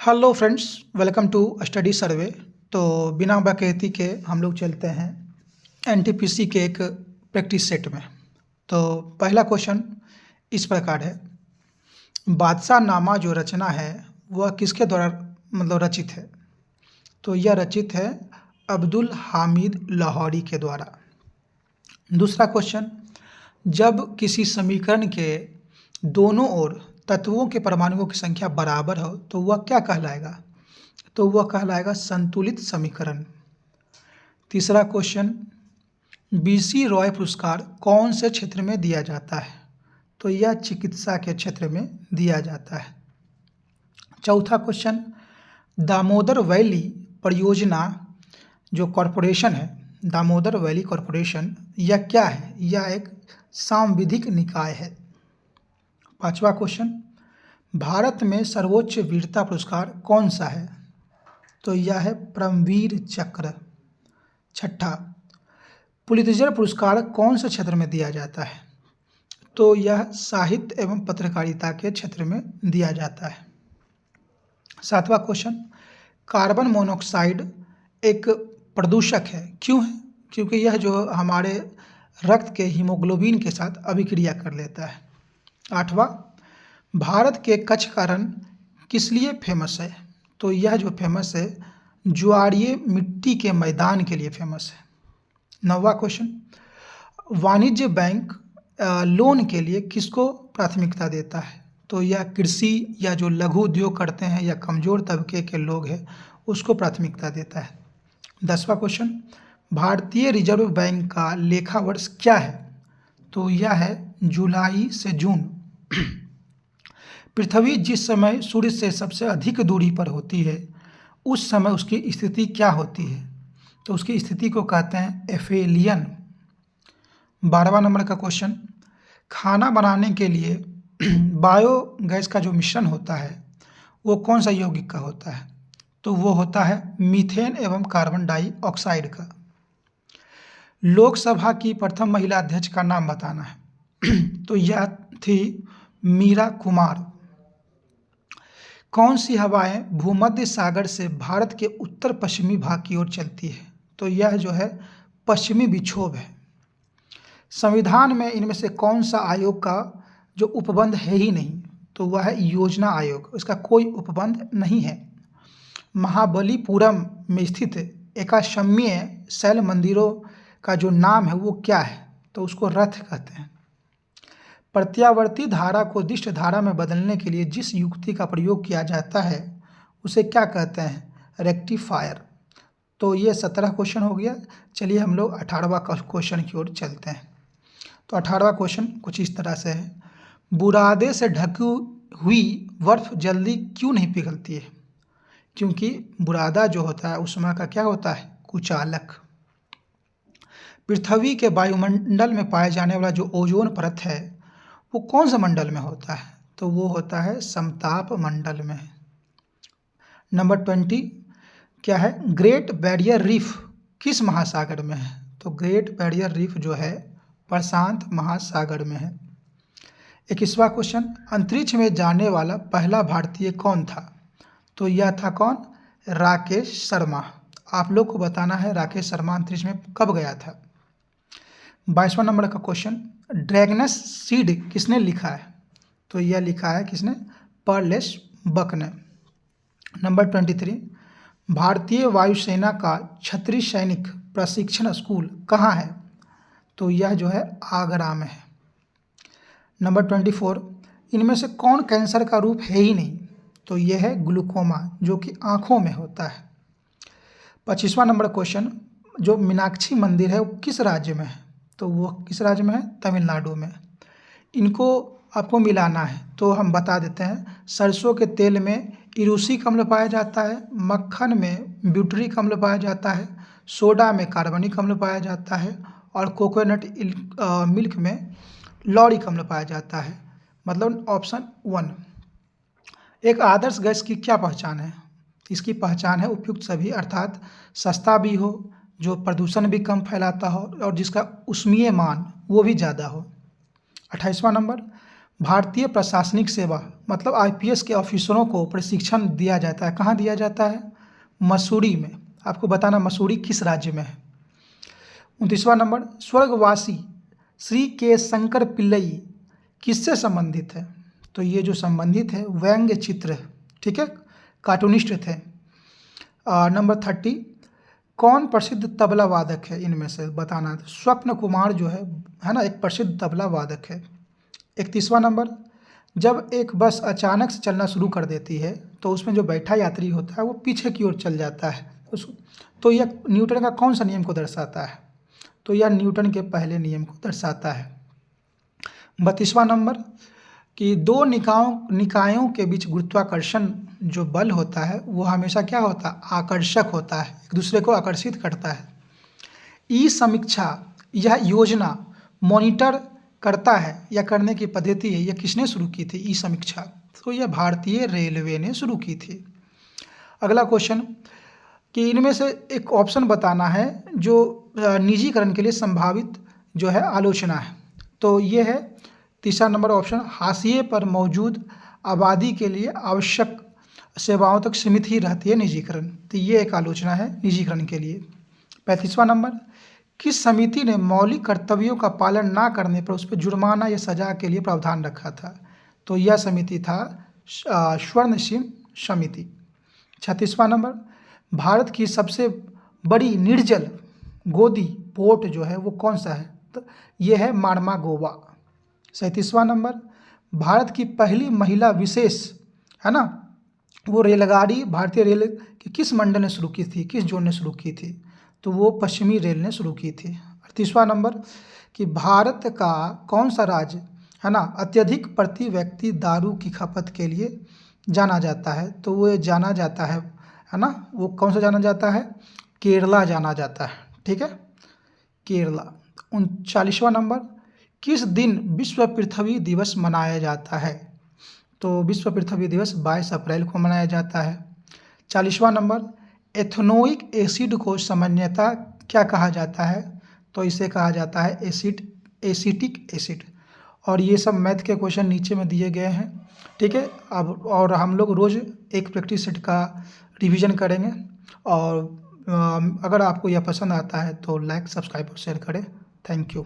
Hello friends, welcome to study survey. तो बिना बकैती के हम लोग चलते हैं एनटीपीसी के एक प्रैक्टिस सेट में। तो पहला क्वेश्चन इस प्रकार है, बादशाह नामा जो रचना है वह किसके द्वारा रचित है? तो यह रचित है अब्दुल हामिद लाहौरी के द्वारा। दूसरा क्वेश्चन, जब किसी समीकरण के दोनों ओर तत्वों के परमाणुओं की संख्या बराबर हो तो वह क्या कहलाएगा? तो वह कहलाएगा संतुलित समीकरण। तीसरा क्वेश्चन, बीसी रॉय पुरस्कार कौन से क्षेत्र में दिया जाता है? तो यह चिकित्सा के क्षेत्र में दिया जाता है। चौथा क्वेश्चन, दामोदर वैली परियोजना जो कॉरपोरेशन है, दामोदर वैली कॉरपोरेशन, यह क्या है? यह एक सांविधिक निकाय है। पांचवा क्वेश्चन, भारत में सर्वोच्च वीरता पुरस्कार कौन सा है? तो यह है परमवीर चक्र। छठा, पुलित्जर पुरस्कार कौन से क्षेत्र में दिया जाता है? तो यह साहित्य एवं पत्रकारिता के क्षेत्र में दिया जाता है। सातवां क्वेश्चन, कार्बन मोनोऑक्साइड एक प्रदूषक है, क्यों है? क्योंकि यह जो हमारे रक्त के हीमोग्लोबिन के साथ अभिक्रिया कर लेता है। आठवां, भारत के कच्छ का रण किस लिए फेमस है? तो यह जो फेमस है ज्वारीय मिट्टी के मैदान के लिए फेमस है। नौवां क्वेश्चन, वाणिज्य बैंक लोन के लिए किसको प्राथमिकता देता है? तो यह कृषि या जो लघु उद्योग करते हैं या कमज़ोर तबके के लोग हैं उसको प्राथमिकता देता है। 10वां क्वेश्चन, भारतीय रिजर्व बैंक का लेखा वर्ष क्या है? तो यह है जुलाई से जून। पृथ्वी जिस समय सूर्य से सबसे अधिक दूरी पर होती है उस समय उसकी स्थिति क्या होती है? तो उसकी स्थिति को कहते हैं एफेलियन। 12वां नंबर का क्वेश्चन, खाना बनाने के लिए बायोगैस का जो मिश्रण होता है वो कौन सा यौगिक का होता है? तो वो होता है मीथेन एवं कार्बन डाइऑक्साइड का। लोकसभा की प्रथम महिला अध्यक्ष का नाम बताना है। तो यह थी मीरा कुमार। कौन सी हवाएं भूमध्य सागर से भारत के उत्तर पश्चिमी भाग की ओर चलती है? तो यह जो है पश्चिमी विक्षोभ है। संविधान में इनमें से कौन सा आयोग का जो उपबंध है ही नहीं? तो वह है योजना आयोग, इसका कोई उपबंध नहीं है। महाबलीपुरम में स्थित एकाश्वमेध शैल मंदिरों का जो नाम है वो क्या है? तो उसको रथ कहते हैं। प्रत्यावर्ती धारा को दिष्ट धारा में बदलने के लिए जिस युक्ति का प्रयोग किया जाता है उसे क्या कहते हैं? रेक्टिफायर। तो ये 17 क्वेश्चन हो गया। चलिए हम लोग 18वां क्वेश्चन की ओर चलते हैं। तो 18वां क्वेश्चन कुछ इस तरह से है, बुरादे से ढकी हुई बर्फ जल्दी क्यों नहीं पिघलती है? क्योंकि बुरादा जो होता है उस समय का क्या होता है? कुचालक। पृथ्वी के वायुमंडल में पाए जाने वाला जो ओजोन परत है वो कौन सा मंडल में होता है? तो वो होता है समताप मंडल में। नंबर 20 क्या है? ग्रेट बैरियर रीफ किस महासागर में है? तो ग्रेट बैरियर रीफ जो है प्रशांत महासागर में है। 21वां क्वेश्चन, अंतरिक्ष में जाने वाला पहला भारतीय कौन था? तो यह था कौन? राकेश शर्मा। आप लोग को बताना है राकेश शर्मा अंतरिक्ष में कब गया था। 22वां नंबर का क्वेश्चन, ड्रैगनस सीड किसने लिखा है? तो यह लिखा है किसने? पर्लेस बक ने। नंबर 23, भारतीय वायुसेना का क्षत्रिय सैनिक प्रशिक्षण स्कूल कहाँ है? तो यह जो है आगरा में है। नंबर 24, इनमें से कौन कैंसर का रूप है ही नहीं? तो यह है ग्लूकोमा जो कि आँखों में होता है। 25वां नंबर क्वेश्चन, जो मीनाक्षी मंदिर है वो किस राज्य में है? तो वो किस राज्य में है? तमिलनाडु में। इनको आपको मिलाना है तो हम बता देते हैं, सरसों के तेल में इरूसिक अम्ल पाया जाता है, मक्खन में ब्यूटरिक अम्ल पाया जाता है, सोडा में कार्बनिक अम्ल पाया जाता है और कोकोनट मिल्क में लॉरिक अम्ल पाया जाता है। मतलब ऑप्शन 1। एक आदर्श गैस की क्या पहचान है? इसकी पहचान है उपयुक्त सभी, अर्थात सस्ता भी हो, जो प्रदूषण भी कम फैलाता हो और जिसका ऊष्मीय मान वो भी ज़्यादा हो। 28वां नंबर, भारतीय प्रशासनिक सेवा मतलब आईपीएस के ऑफिसरों को प्रशिक्षण दिया जाता है, कहाँ दिया जाता है? मसूरी में। आपको बताना मसूरी किस राज्य में है। 29वां नंबर, स्वर्गवासी श्री के शंकर पिल्लई किससे संबंधित है? तो ये जो संबंधित है व्यंग्य चित्र है, ठीक है, कार्टूनिस्ट थे। नंबर 30, कौन प्रसिद्ध तबला वादक है? इनमें से बताना है। स्वप्न कुमार जो है ना, एक प्रसिद्ध तबला वादक है। 31वां नंबर, जब एक बस अचानक से चलना शुरू कर देती है तो उसमें जो बैठा यात्री होता है वो पीछे की ओर चल जाता है, तो यह न्यूटन का कौन सा नियम को दर्शाता है? तो यह न्यूटन के पहले नियम को दर्शाता है। 32वां नंबर, कि दो निकायों के बीच गुरुत्वाकर्षण जो बल होता है वो हमेशा क्या होता है? आकर्षक होता है, एक दूसरे को आकर्षित करता है। ई समीक्षा, यह योजना मॉनिटर करता है या करने की पद्धति है, यह किसने शुरू की थी? ई समीक्षा, तो यह भारतीय रेलवे ने शुरू की थी। अगला क्वेश्चन, कि इनमें से एक ऑप्शन बताना है जो निजीकरण के लिए संभावित जो है आलोचना है। तो ये है 3रा नंबर ऑप्शन, हाशिए पर मौजूद आबादी के लिए आवश्यक सेवाओं तक सीमित ही रहती है निजीकरण, तो ये एक आलोचना है निजीकरण के लिए। 35वां नंबर, किस समिति ने मौलिक कर्तव्यों का पालन ना करने पर उस पर जुर्माना या सजा के लिए प्रावधान रखा था? तो यह समिति था स्वर्ण सिंह समिति। 36वां नंबर, भारत की सबसे बड़ी निर्जल गोदी पोर्ट जो है वो कौन सा है? तो ये है मार्मागोवा। 37वां नंबर, भारत की पहली महिला विशेष है ना वो रेलगाड़ी भारतीय रेल के किस मंडल ने शुरू की थी, किस जोन ने शुरू की थी? तो वो पश्चिमी रेल ने शुरू की थी। 38वां नंबर, कि भारत का कौन सा राज्य है ना अत्यधिक प्रति व्यक्ति दारू की खपत के लिए जाना जाता है? तो वो जाना जाता है ना, वो कौन सा जाना जाता है? केरला जाना जाता है, ठीक है, केरला। 39वां नंबर, किस दिन विश्व पृथ्वी दिवस मनाया जाता है? तो विश्व पृथ्वी दिवस 22 अप्रैल को मनाया जाता है। 40वां नंबर, एथेनोइक एसिड को सामान्यतः क्या कहा जाता है? तो इसे कहा जाता है एसिटिक एसिड। और ये सब मैथ के क्वेश्चन नीचे में दिए गए हैं, ठीक है। अब और हम लोग रोज़ एक प्रैक्टिस सेट का रिवीजन करेंगे। और अगर आपको यह पसंद आता है तो लाइक, सब्सक्राइब और शेयर करें। Thank you.